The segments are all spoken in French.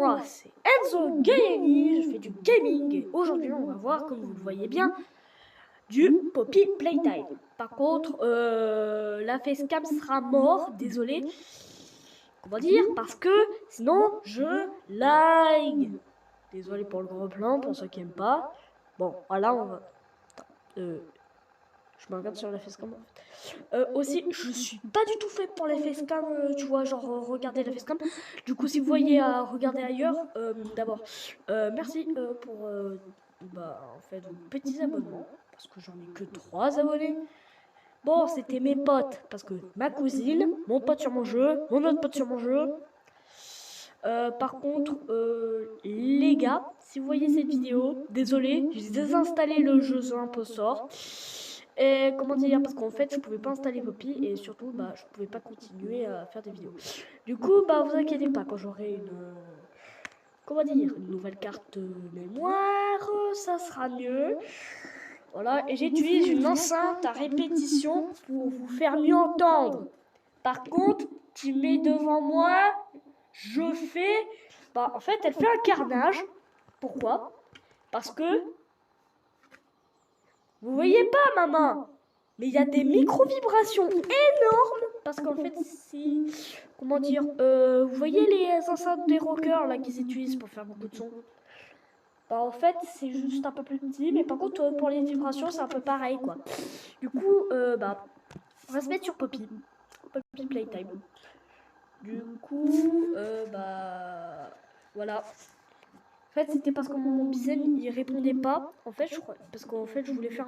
moi c'est Enzo Gaiani, je fais du gaming et aujourd'hui on va voir, comme vous le voyez bien, du Poppy Playtime. Par contre, la facecam sera mort, désolé, comment dire, parce que sinon je lag. Désolé pour le gros plan, pour ceux qui aiment pas. Bon, voilà, on va... je me regarde sur la facecam en fait. Aussi, je suis pas du tout fait pour les facecam, tu vois, genre regarder la facecam. Du coup, si vous voyez à regarder ailleurs, d'abord, merci pour en fait vos petits abonnements, parce que j'en ai que 3 abonnés. Bon, c'était mes potes, parce que ma cousine, mon pote sur mon jeu, mon autre pote sur mon jeu. Par contre, les gars, si vous voyez cette vidéo, désolé, j'ai désinstallé le jeu The Impostor. Et comment dire, parce qu'en fait, je pouvais pas installer Poppy et surtout, je pouvais pas continuer à faire des vidéos. Du coup, vous inquiétez pas, quand j'aurai une nouvelle carte mémoire, ça sera mieux. Voilà, et j'utilise une enceinte à répétition pour vous faire mieux entendre. Par contre, tu mets devant moi, je fais... en fait, elle fait un carnage. Pourquoi? Parce que... Vous voyez pas ma main, mais il y a des micro-vibrations énormes. Parce qu'en fait, si... Comment dire? Vous voyez les enceintes des rockers là qu'ils utilisent pour faire beaucoup de sons? En fait, c'est juste un peu plus petit, mais par contre, pour les vibrations, c'est un peu pareil, quoi. Du coup, on va se mettre sur Poppy Playtime. Du coup, voilà. En fait, c'était parce que mon Bisen, il répondait pas. En fait, je crois, parce qu'en fait, je voulais faire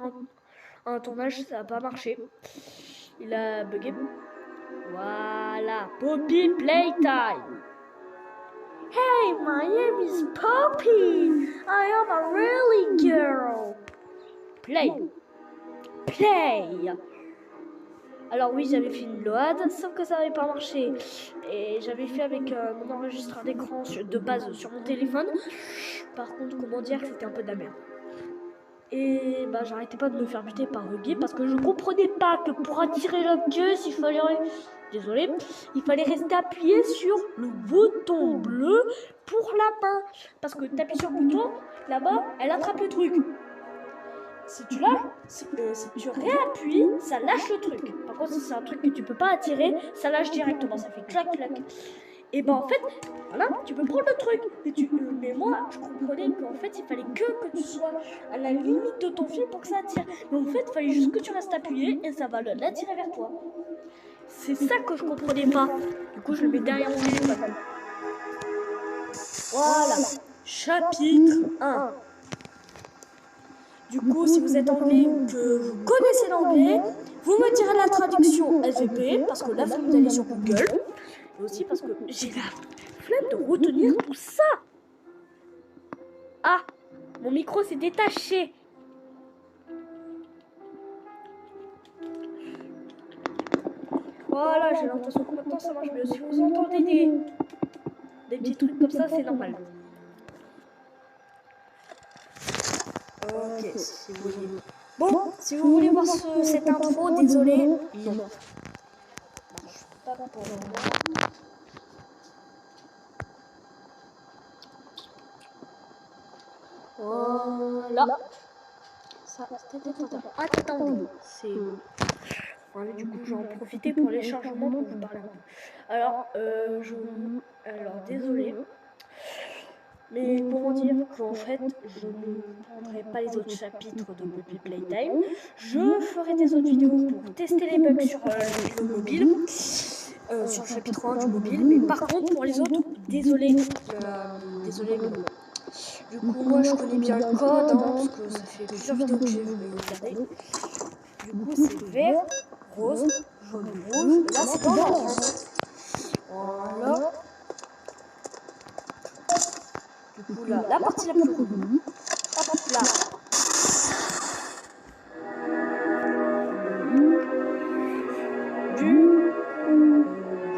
un tournage, ça n'a pas marché. Il a bugué. Voilà, Poppy Playtime. Hey, my name is Poppy. I am a really girl. Play. Alors oui, j'avais fait une load, sauf que ça n'avait pas marché. Et j'avais fait avec mon enregistreur d'écran de base sur mon téléphone. Par contre, comment dire que c'était un peu de la merde. Et j'arrêtais pas de me faire buter par Huggy parce que je comprenais pas que pour attirer la queue, il fallait rester appuyé sur le bouton bleu pour la main. Parce que t'appuies sur le bouton, là-bas, elle attrape le truc. Si tu réappuies, ça lâche le truc. Par contre, si c'est un truc que tu peux pas attirer, ça lâche directement, ça fait clac clac. Et en fait, voilà, tu peux prendre le truc. Mais moi, je comprenais qu'en fait, il fallait que tu sois à la limite de ton fil pour que ça attire. Mais en fait, il fallait juste que tu restes appuyé et ça va l'attirer vers toi. C'est ça que je comprenais pas. Du coup, je le mets derrière mon téléphone. Voilà, chapitre 1. Du coup, si vous êtes anglais ou que vous connaissez l'anglais, vous me direz la traduction SVP, parce que là, vous allez sur Google. Et aussi parce que j'ai la flemme de retenir tout ça. Ah, mon micro s'est détaché. Voilà, j'ai l'impression que maintenant ça marche mieux. Si vous entendez des petits trucs comme ça, c'est normal. Ok, si vous voulez. Bon, si vous voulez voir cette intro, désolé. Non. Pas pour moi. Voilà. Ça, c'était attendez. C'est... Ouais, du coup, j'en profiter pour les chargements pour vous parler un peu. Alors, désolé. Mais pour dire qu'en fait, je ne prendrai pas les autres chapitres de Poppy Playtime. Je ferai des autres vidéos pour tester les bugs sur le mobile. Sur le chapitre 1 du mobile. Mais par contre, pour les autres, désolé. Désolé, mais bon. Du coup, moi, je connais bien le code, parce que ça fait plusieurs vidéos que j'ai regardé. Du coup, c'est vert, rose, jaune, rouge. Là, c'est dans l'orange. Voilà. Du coup, là, la partie la plus relou. Hop là.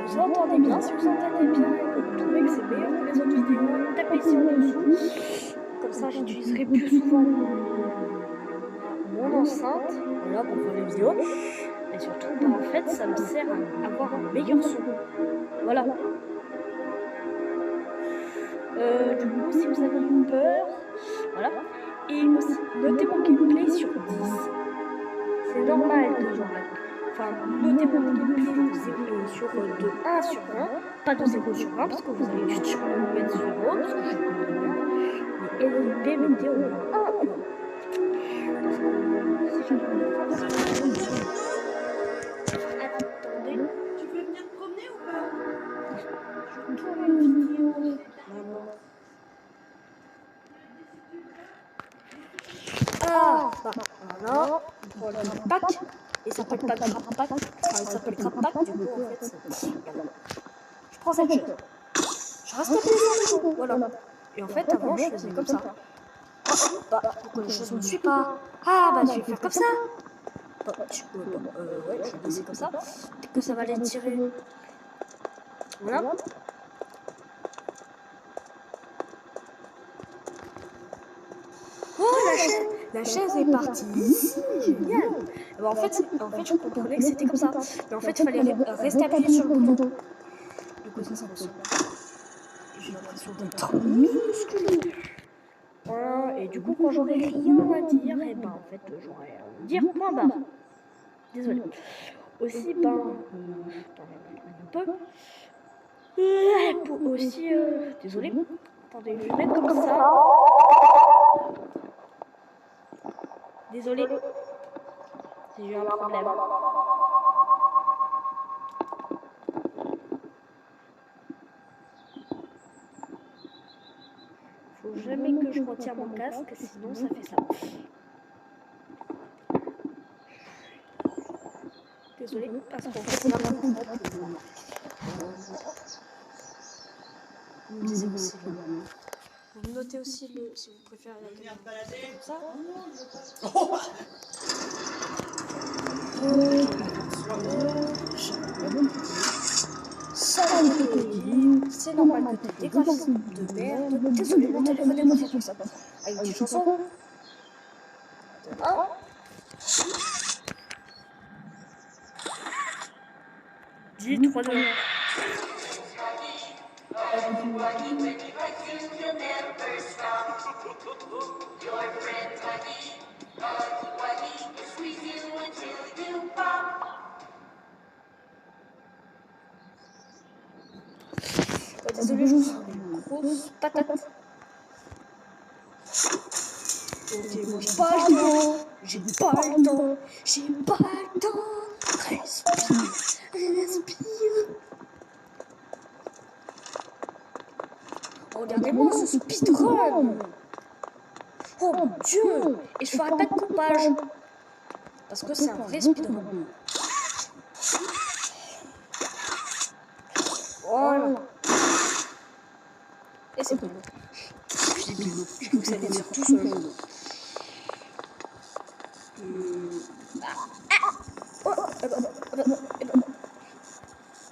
Vous entendez bien. Si vous entendez bien et que vous trouvez que c'est meilleur que les autres vidéos, tapez ici en dessous. Comme ça, j'utiliserai plus souvent mon enceinte. Voilà, pour faire les vidéos. Et surtout, en fait, ça me sert à avoir un meilleur son. Voilà. Du coup, si vous avez eu peur, voilà. Et aussi, notez mon gameplay sur 10. C'est normal que genre, enfin, notez mon gameplay sur de 1 sur 20, pas de 0 sur 20, parce que vous allez sûrement me mettre 0, parce que je connais bien. Mais LLP, mettez au moins 1, quoi. Parce que si j'avais une force, attendez. Tu veux venir te promener ou pas? Je tourne une vidéo. Maman. Ah, bah, voilà. On prend le Grab Pack. Il s'appelle pas Grab Pack. Enfin, il s'appelle Grab Pack. Du coup, en fait, c'est. Je prends cette chaise. Je reste appuyé sur le bouton. Voilà. Et en fait, avant, je faisais comme ça. Bah, pourquoi les choses ne me suivent pas? Ah, bah, je vais faire comme ça. Bah, ouais, je vais baisser comme ça. Peut-être que ça va les tirer. Voilà. Oh, la chaise est partie ici, génial. Bah, en fait, je comprenais que c'était comme ça. Mais en fait, il fallait rester appuyé sur le bouton. Du coup, ça ressemble. J'ai l'impression d'être minuscule. Voilà, et du coup, quand j'aurais rien à dire, et ben, en fait, j'aurais à dire point barre. Désolé. Aussi, ben, je un peu. Pour aussi, désolé. Attendez, je vais mettre comme ça. Désolé. Si j'ai un problème. Faut jamais que je retire mon casque, sinon ça fait ça. Désolé, parce qu'en fait, c'est un peu grand. Vous me disiez aussi le. Vous notez aussi le. Si vous préférez la caméra comme ça. C'est normal que tu aies des graphismes de merde. Désolé, mon téléphone est branché sur ça. Avec une chanson. 1. 10, 3, 2, 1. Désolé, je vous sens une grosse patate. Ok, bon, j'ai pas le temps. J'ai pas le temps. J'ai pas le temps. Respire. Respire. Regardez-moi ce speedrun. Oh mon dieu. Et je ferai pas de coupage. Parce que c'est un vrai speedrun. Voilà. Et c'est bon. Je dis bien. Je crois que ça allait dire tout seul.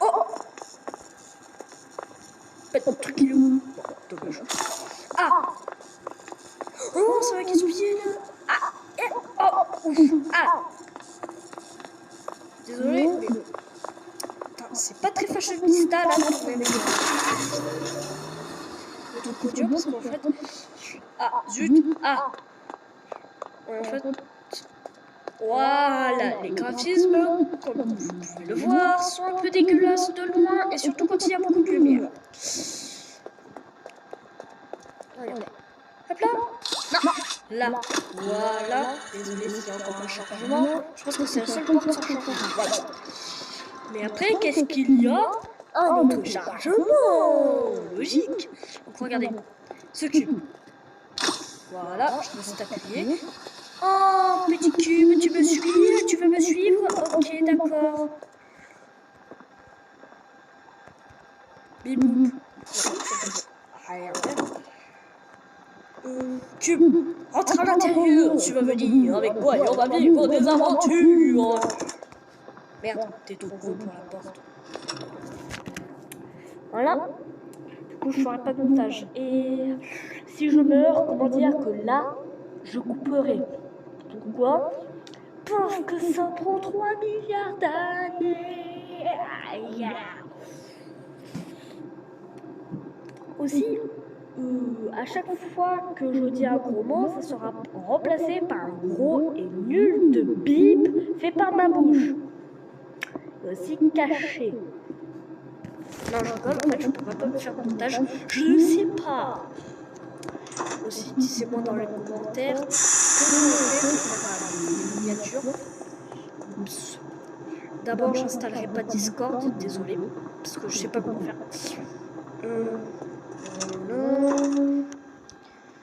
Oh. Pas de truc il est où? Bon, dommage. Ah. Oh, ça va gaspiller là. Ah. Oh. Ah. Désolé, mais... C'est pas très fashionista là de trouver mes gars. Le truc audio parce qu'en fait... Ah, zut. Ah. En fait... Voilà, les graphismes, comme vous pouvez le voir, sont un peu dégueulasses de loin et surtout quand il y a beaucoup de lumière. Regardez. Hop là. Non. Là. Voilà. Désolé s'il y a encore un chargement. Je pense que c'est la seule porte sans chargement. Voilà. Mais après, qu'est-ce qu'il y a? Un autre chargement. Logique. Donc regardez. Ce cube. Voilà, je me suis appuyé. Oh, petit cube, tu me suis? Tu veux me suivre? Ok, d'accord. Bip boop. Cube, rentre à l'intérieur, tu vas venir avec moi et on va vivre des aventures. Merde, t'es trop gros pour la porte. Voilà. Du coup, je ferai pas de montage. Et si je meurs, comment dire que là, je couperai. Pourquoi? Parce que ça prend 3 milliards d'années. Aussi, à chaque fois que je dis un gros mot, ça sera remplacé par un gros et nul de bip fait par ma bouche. Et aussi caché. Non, je rigole, en fait, je pourrais pas me faire montage. Je ne sais pas. Aussi, dites-moi dans les commentaires que je fais pour faire des miniatures. Oups. D'abord, j'installerai pas Discord, désolé, parce que je sais pas comment faire.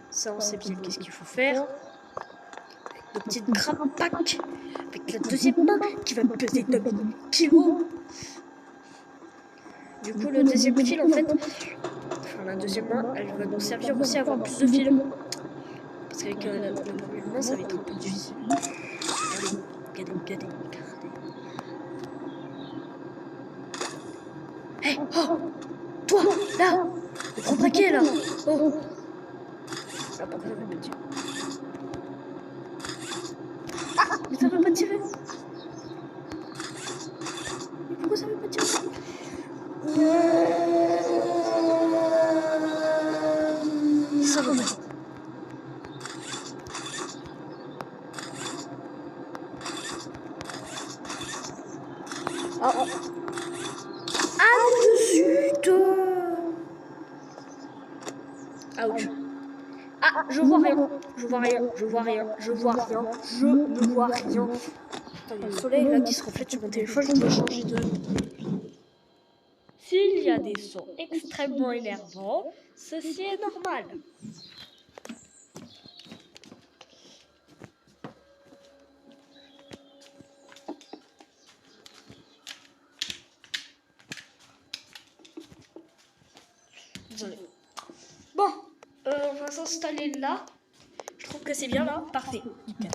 Ça, on sait bien qu'est-ce qu'il faut faire. De petites crapaques avec la deuxième main qui va peser 2000 kilos. Du coup, le deuxième fil, en fait, enfin la deuxième main, elle va nous servir aussi à avoir plus de fils. Parce qu'avec la première main, ça va être un peu difficile. Regardez. Hey, oh, toi, là, le gros paquet, là. Oh. Ah, pourquoi ça veut pas tirer? Ah, mais ça veut pas tirer. Mais pourquoi ça veut pas tirer? Ça va pas. Zut! Ouch. Ah, je vois rien. Je ne vois rien. Je ne vois rien. Attends, il y a le soleil là qui se reflète sur mon téléphone. Je dois changer de. S'il y a des sons extrêmement énervants, ceci est normal. Désolé. Bon, on va s'installer là. Je trouve que c'est bien là. Parfait. Nickel.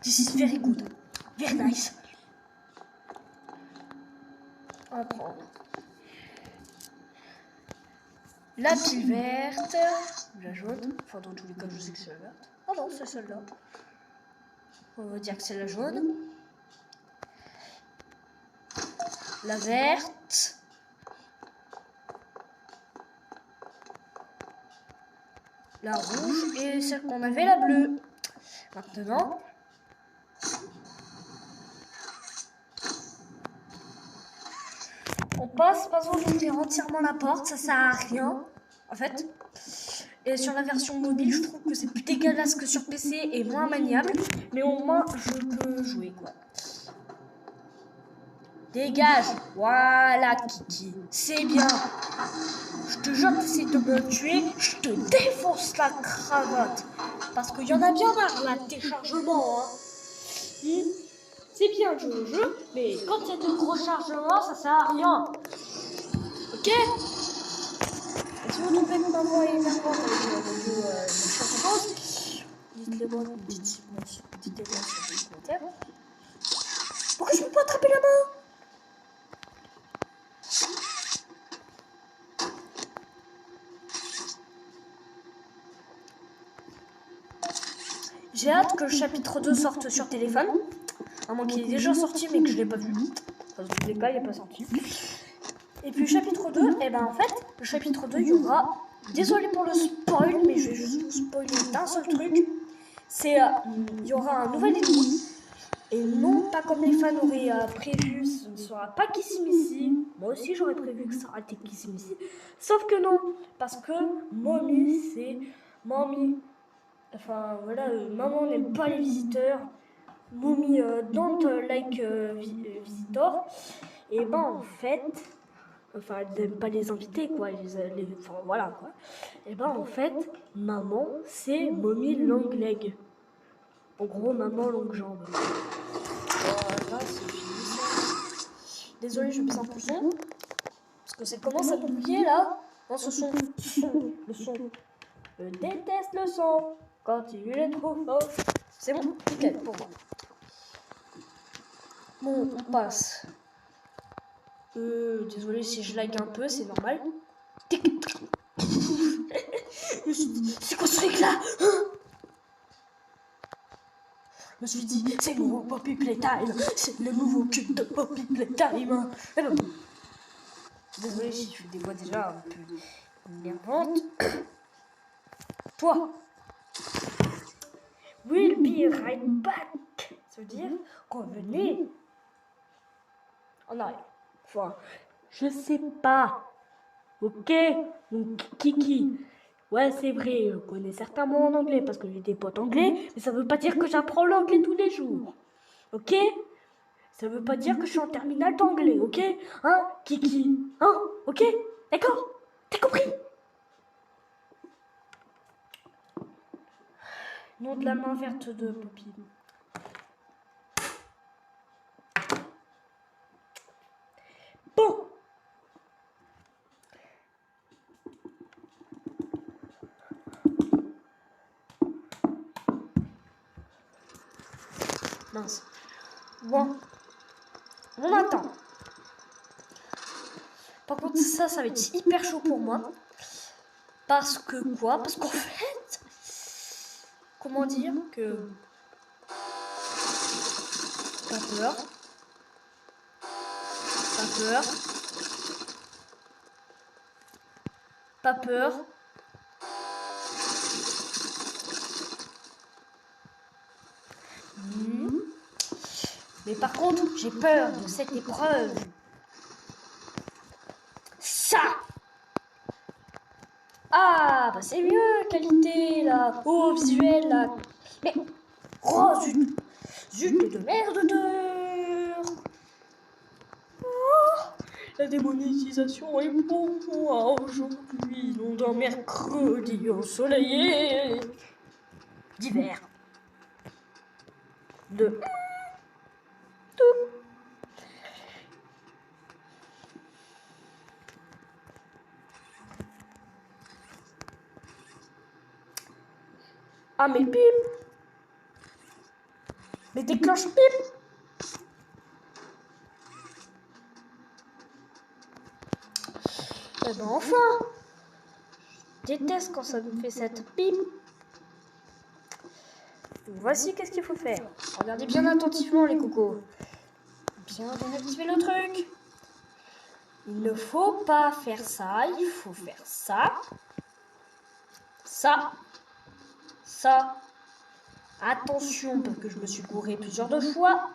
This is very good. Very nice. On va prendre la pile verte, la jaune. Enfin, dans tous les cas, je sais que c'est la verte. Ah non, c'est celle-là. On va dire que c'est la jaune. La verte. La rouge et celle qu'on avait, la bleue. Maintenant, on passe, par exemple, d'ouvrir entièrement la porte, ça sert à rien, en fait. Et sur la version mobile, je trouve que c'est plus dégueulasse que sur PC et moins maniable, mais au moins, je peux jouer, quoi. Dégage, voilà, Kiki, c'est bien. Je te jure, t'essaies de me tuer, je te défonce la cravate. Parce qu'il y en a bien marre, là, tes chargements, hein. C'est bien le jeu, mais quand il y a de gros chargements, ça sert à rien. Ok? Et si vous trouvez que ma voix est énervante avec le jeu de chargement, dites-le-moi sur les commentaires. Pourquoi je peux pas attraper la main? J'ai hâte que le chapitre 2 sorte sur téléphone. À moins qu'il est déjà sorti mais que je l'ai pas vu. Enfin, dans tous les cas, il n'est pas sorti. Et puis le chapitre 2, et ben en fait, le chapitre 2, il y aura... Désolé pour le spoil, mais je vais juste vous spoiler d'un seul truc. C'est... il y aura un nouvel ennemi. Et non, pas comme les fans auraient prévu, ce ne sera pas Kissimisi. Moi aussi, j'aurais prévu que ça aurait été Kissimisi. Sauf que non, parce que Mommy, c'est... Mommy... Enfin, voilà, maman n'aime pas les visiteurs. Mommy don't like visitor. Et ben en fait, enfin elle n'aime pas les invités quoi, enfin voilà quoi. Et ben en fait, maman c'est Mommy long leg. En gros, maman longue jambe. Voilà, c'est fini. Désolé, je baisse un peu le son. Parce que ça commence à bouiller là. Non, ce son. Le son. Je déteste le son. Quand il est trop fort. C'est bon, nickel pour moi. Bon, on passe. Désolé si je lag un peu, c'est normal. C'est quoi ce truc là? Je me suis dit, c'est le nouveau Poppy Playtime. C'est le nouveau cube de Poppy Playtime. Désolé si je fais des voix déjà un peu énervantes. Toi. We'll be right back. Ça veut dire revenez en arrière. Enfin, je sais pas. Ok. Donc Kiki. Ouais, c'est vrai, je connais certains mots en anglais parce que j'ai des potes anglais, mais ça veut pas dire que j'apprends l'anglais tous les jours. Ok? Ça veut pas dire que je suis en terminale d'anglais, ok? Hein, Kiki? Hein? Ok? D'accord? T'as compris? Nom de la main verte de Poppy. Bon! Mince. Bon. On attend. Par contre, ça va être hyper chaud pour moi. Parce que quoi? Parce qu'en fait, comment dire que... Pas peur. Pas peur. Pas peur. Mais par contre, j'ai peur de cette épreuve. Ça! Ah, bah c'est mieux, qualité, là. Oh, visuel, là. Mais, oh, zut. Zut de merde de... Oh, la démonétisation est pour moi aujourd'hui, non d'un mercredi ensoleillé d'hiver. De... Ah, mais pip! Mais déclenche pip! Eh ben enfin! Je déteste quand ça me fait cette pip. Voici qu'est-ce qu'il faut faire. Regardez bien attentivement les cocos. Bien désactiver le truc. Il ne faut pas faire ça, il faut faire ça. Ça. Ça. Attention, parce que je me suis gouré plusieurs de fois.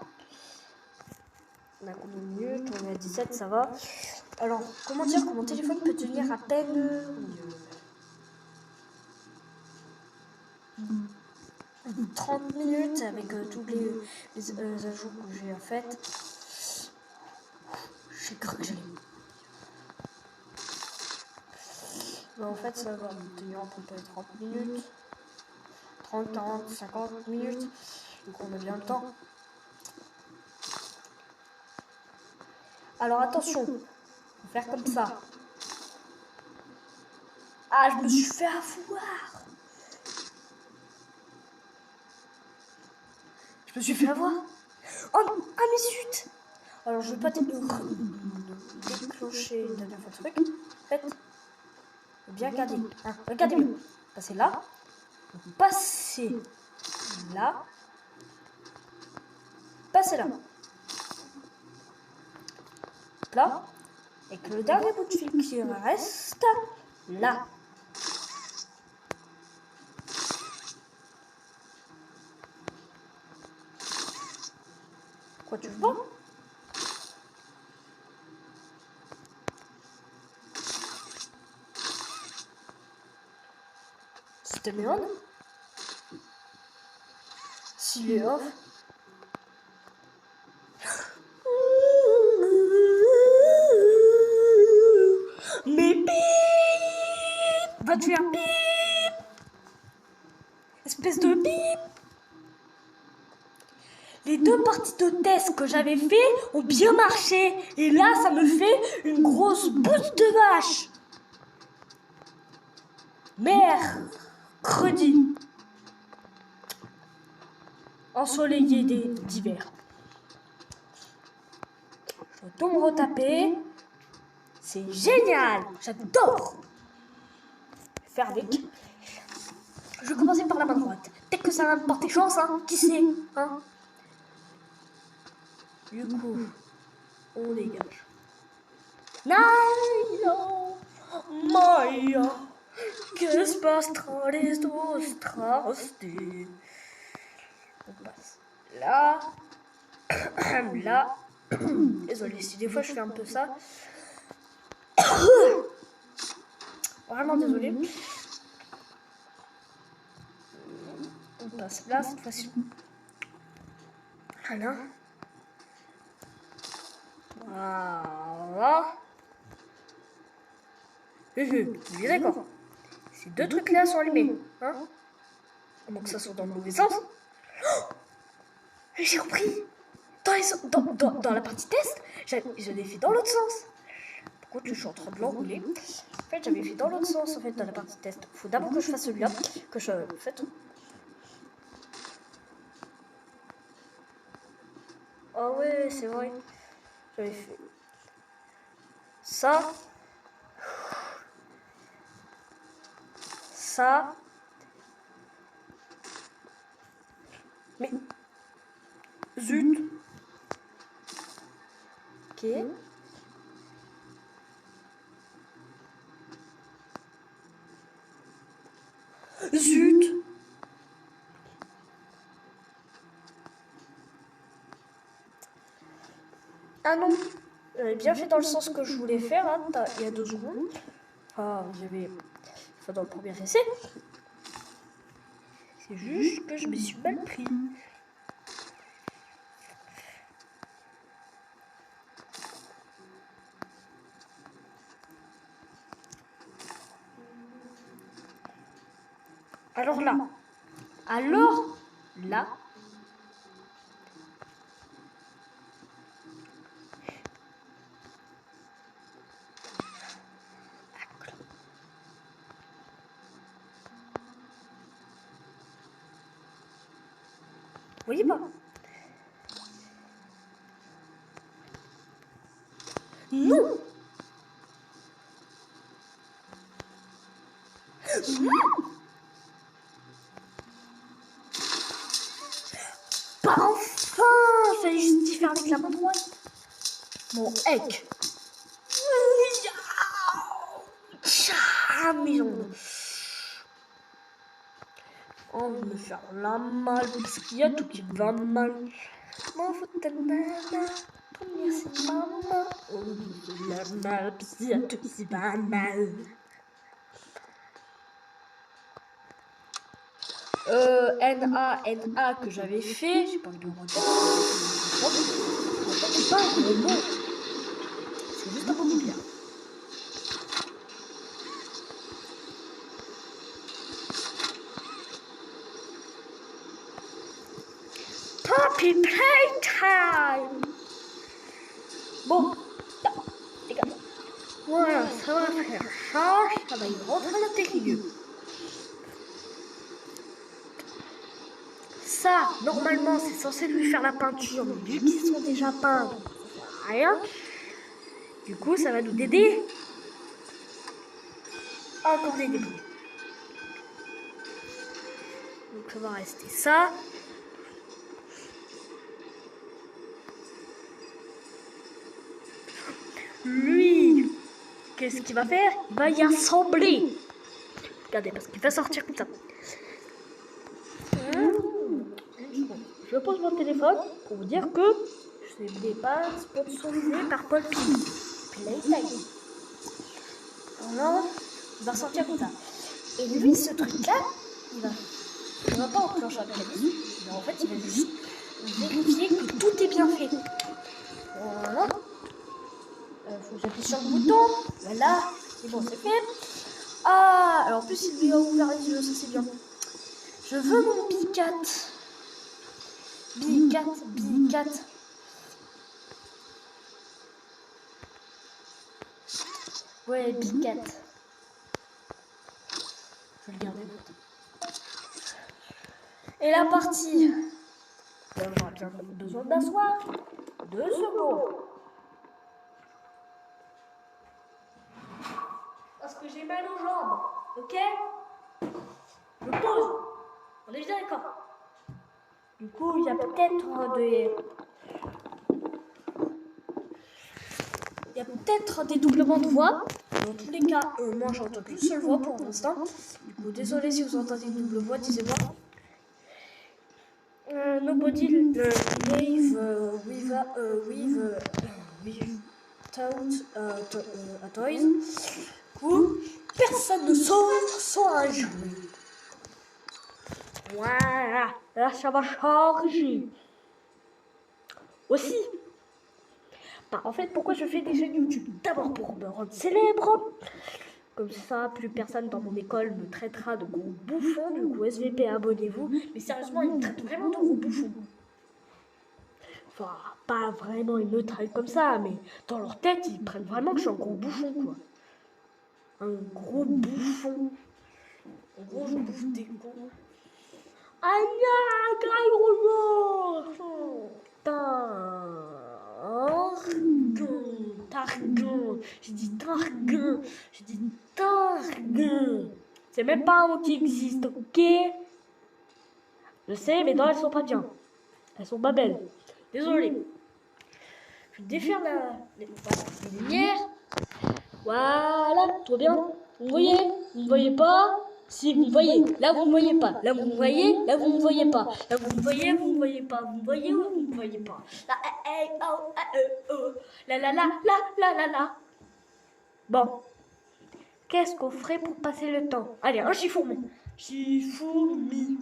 On a combien de minutes? On est à 17, ça va. Alors, comment dire que mon téléphone peut tenir à peine 30 minutes avec tous les ajouts que j'ai faits. J'ai cru que j'allais. Mais en fait, ça va me tenir à peu près 30 minutes. 30, 40, 50 minutes. Donc on a bien le temps. Alors attention, on va faire comme ça. Ah, je me suis fait avoir. Je me suis fait avoir. Oh, ah mais zut. Alors je vais pas déclencher une dernière fois le truc. Faites bien regarder. Hein, regardez bien. Passez là. Passez là. Passez là. Là. Et que le dernier bout de fil qui reste là. Quoi, tu veux pas? C'était bien. S'il est off. Mais bip! Va te faire bip! Espèce de bip! Les deux parties de test que j'avais fait ont bien marché. Et là, ça me fait une grosse bouse de vache. Mercredi. Ensoleillé d'hiver. Je vais tout me retaper. C'est génial. J'adore. Faire avec. Je vais commencer par la main droite. Peut-être que ça va me porter chance, hein. Qui sait, hein. Du coup, on dégage. Naïla, Maya, Que se passe-t-il les Austrastés? On passe là. Là. Désolé si des fois je fais un peu ça. Vraiment désolé. On passe là cette fois-ci. Voilà. Voilà. On est d'accord. Ces deux trucs-là sont allumés. Hein? Donc ça sort dans le mauvais sens. Oh, j'ai repris. Dans la partie test, j'avais fait dans l'autre sens. Pourquoi je suis en train de l'enrouler? En fait, j'avais fait dans l'autre sens en fait dans la partie test. Faut d'abord que je fasse celui-là. Que je fais. Oh ouais, c'est vrai. J'avais fait ça. Ça. Mais. Zut. Ok. Zut. Ah non. J'avais bien fait dans le sens que je voulais faire hein, il y a 2 secondes. Ah, j'avais fait dans le premier essai. C'est juste que je me suis mal pris. Alors là. Vous voyez pas? Non. Pas enfin. Fallait juste y faire avec la main droite. Mon heck. Maison. On va me faire la mal parce qu'il y a tout qui va mal. M'en fout de nana. Première c'est maman. On me fait la mal parce qu'il y a tout qui va mal. NA que j'avais fait, j'ai pas envie de le redire. C'est pas un gros mot. C'est juste un mot bien. Poppy playtime. Bon, regarde. Voilà, ça va faire charge, ça va y rentrer à l'intérieur. Ça, normalement, c'est censé lui faire la peinture, mais vu qu'ils sont déjà peints, donc ça sert à rien. Du coup, ça va nous aider. Encore des débris. Donc, ça va rester ça. Lui, qu'est-ce qu'il va faire? Il va y assembler. Regardez, parce qu'il va sortir comme ça. Je pose mon téléphone pour vous dire que ce n'est pas sponsorisé par Paul Playtime. Alors, il va sortir comme ça. Et lui, ce truc-là, il va pas enclencher un mécanisme, mais en fait, il va juste vérifier que tout est bien fait. Voilà. Faut que j'appuie sur le bouton. Voilà. C'est bon, c'est fait. Ah, alors en plus, il lui a ouvert les yeux, ça c'est bien. Je veux mon Bicat. Bicat. Ouais, Bicat. Je vais le garder. Et la partie. On aura bien besoin d'asseoir. 2 secondes. Parce que j'ai mal aux jambes. Ok? Je pose. On est bien d'accord. Du coup, il y a peut-être y a peut-être des doublements de voix. Dans tous les cas, moi j'entends qu'une seule voix pour l'instant. Du coup, désolé si vous entendez une double voix, disez-moi. Nobody without a toys. Ou personne ne sort sans un jouet. Voilà, là ça va charger. Aussi, bah, en fait, pourquoi je fais des chaînes YouTube? D'abord pour me rendre célèbre. Comme ça, plus personne dans mon école me traitera de gros bouffon. Du coup, SVP, abonnez-vous. Mais sérieusement, ils me traitent vraiment de gros bouffon. Enfin, pas vraiment, ils me traitent comme ça, mais dans leur tête, ils prennent vraiment que je suis un gros bouffon, quoi. Un gros bouffon. En gros, je bouffe des cons. Aïe, gros Targon. J'ai dit Targon. J'ai dit Targon. C'est même pas un mot qui existe, ok? Je sais, mes dents, elles sont pas bien. Elles sont pas belles. Désolé. Je vais défaire les lumières. Voilà, tout bien. Vous me voyez? Vous me voyez pas? Si vous me voyez, là vous me voyez pas. Là vous me voyez, là vous me voyez pas. Là vous me voyez, vous me voyez pas. Vous me voyez ou vous me voyez pas? Là, oh, oh. La la la la la la la. Bon. Qu'est-ce qu'on ferait pour passer le temps? Allez, un chifourmi. Chifourmi.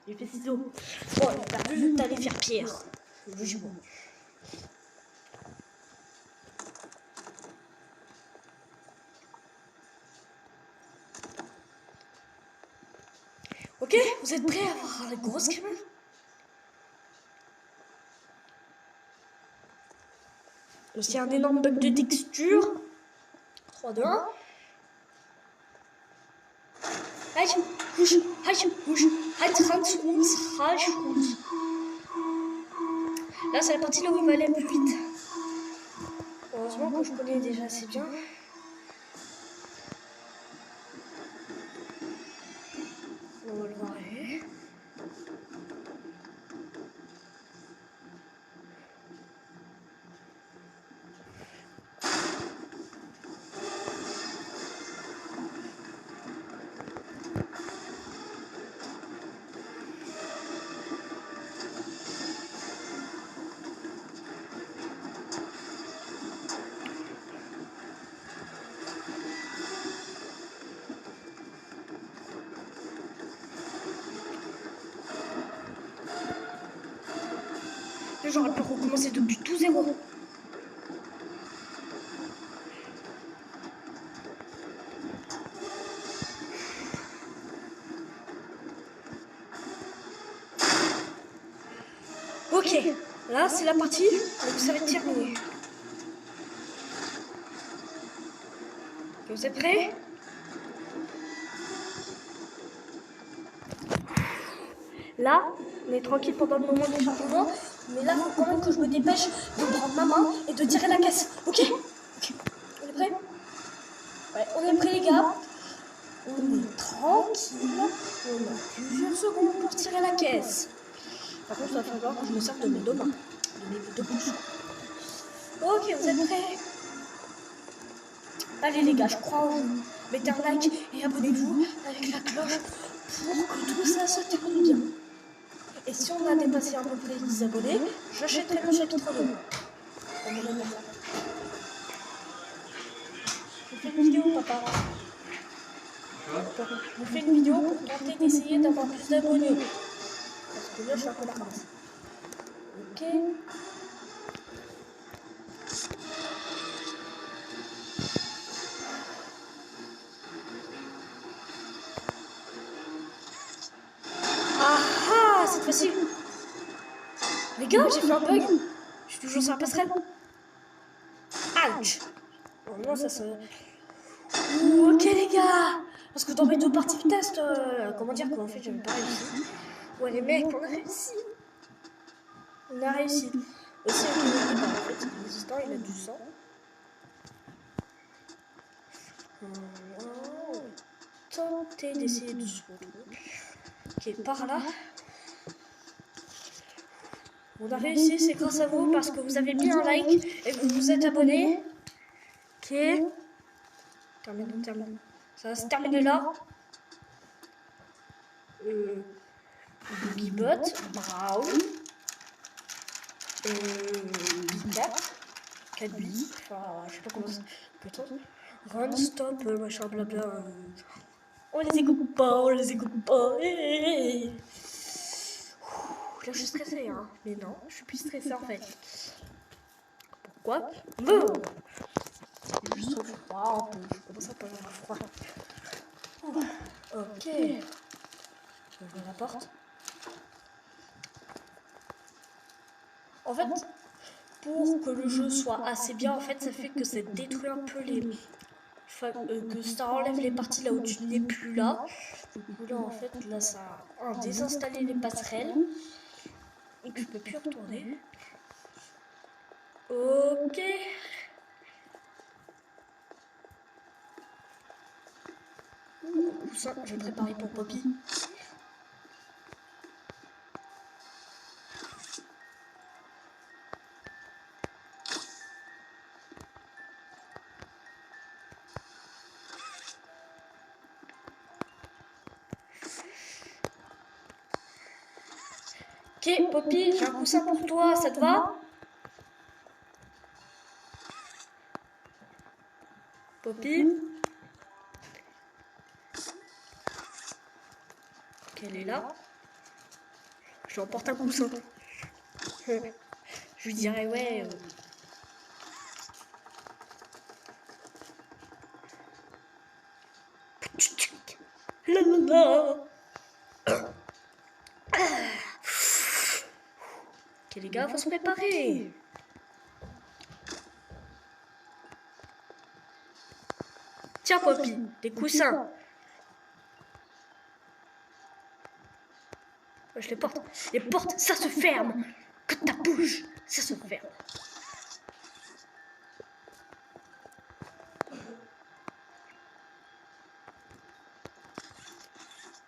J'ai fait ciseaux. Bon, t'as vu, t'allais faire pierre. Logiquement. Ok, vous êtes prêts à voir la grosse caméra? C'est un énorme bug de texture. 3, 2, 1. Là, c'est la partie là où il va aller plus vite. Heureusement que je connais déjà assez bien. On va le voir. J'aurais pu recommencer depuis tout zéro. Ok, là c'est la partie où ça va être terminé. Vous êtes prêts? Là, on est tranquille pendant le moment du chargement, mais là, il faut quand même que je me dépêche de prendre ma main et de tirer la caisse. Ok? Ok. On est prêts? Ouais, on est prêts, les gars. On est tranquille. On a plusieurs secondes pour tirer la caisse. Par contre, il va falloir que je me serve de mes deux mains, de mes deux pouces. Ok, vous êtes prêts? Allez, les gars, je crois en vous. Mettez un like et abonnez-vous avec la cloche pour que tout ça se termine bien. Et si on a dépassé un peu plus les abonnés, j'achèterai le chapitre 2. Je fais une vidéo, papa. Je fais une vidéo pour tenter d'essayer d'avoir plus d'abonnés. Parce que là, je suis un peu marrant. Ok. Ah, cette fois-ci. Les gars, j'ai fait un bug. Je suis toujours sur la passerelle. Ouch. Oh non, ça se... Ok les gars. Parce que dans mes deux parties de test, comment dire qu'en fait j'avais pas réussi. Ouais les mecs, on a réussi. On a réussi. Aussi avec le mini, en fait, le résistant il a du sang. On va tenter d'essayer de se retrouver. Ok, par là. On a réussi, c'est grâce à vous parce que vous avez mis un like et que vous vous êtes abonné. Ok. Terminé. Ça va se terminer là. Bibot, Brown, Bitnap, Cadbury, enfin je sais pas comment ça peut être. Run, stop, machin, blabla. On les écoute pas. Là je suis stressée, hein. Mais non, je suis plus stressée en fait. Pourquoi? Non. J'ai juste froid un peu. Je commence à pas avoir froid. Ok. Je ouvre la porte. En fait, pour que le jeu soit assez bien, en fait, ça fait que ça détruit un peu les... que ça enlève les parties là où tu n'es plus là. Du coup là, en fait, là, ça a désinstallé les passerelles. Et que je peux plus retourner. Ok. Coussin, j'ai préparé pour Poppy. Ok, Poppy, j'ai un coussin pour toi, ça te va? Poppy? Ok, elle est là. Je lui emporte un coussin. Je lui dirais, ouais... La la la. Ok les gars, faut se préparer. Tiens Poppy, des coussins. Je les porte. Les portes, ça se ferme. Que ta bouche, ça se ferme.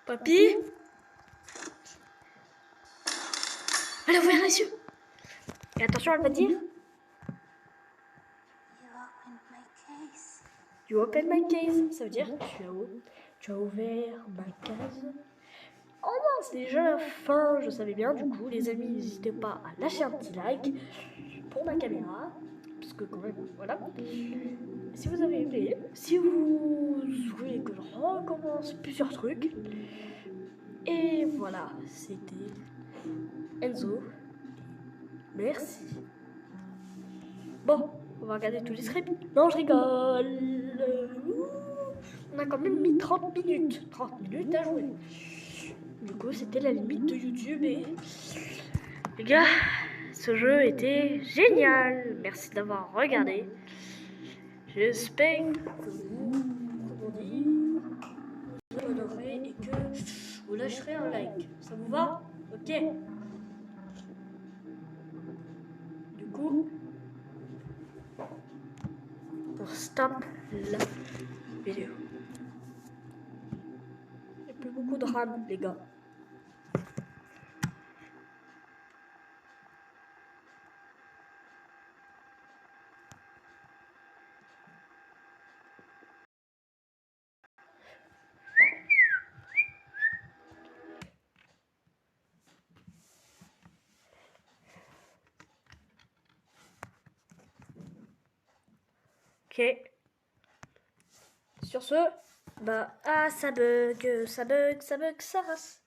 Poppy. Elle a ouvert les yeux. Et attention, elle va dire. You open my case. Ça veut dire tu as ouvert ma case. Oh non, c'est déjà la fin, je savais bien. Du coup, les amis, n'hésitez pas à lâcher un petit like pour ma caméra. Parce que quand même, voilà. Si vous avez aimé, si vous voulez que je recommence plusieurs trucs. Et voilà, c'était Enzo. Merci. Bon, on va regarder tous les scripts. Non, je rigole. On a quand même mis 30 minutes. 30 minutes à jouer. Du coup, c'était la limite de YouTube et... Les gars, ce jeu était génial. Merci d'avoir regardé. J'espère que comment dire, vous abonnerez et que vous lâcherez un like. Ça vous va? Ok. Du coup, on stop la vidéo. Il n'y a plus beaucoup de RAM, les gars. Ok. Sur ce, bah, ça bug, ça race.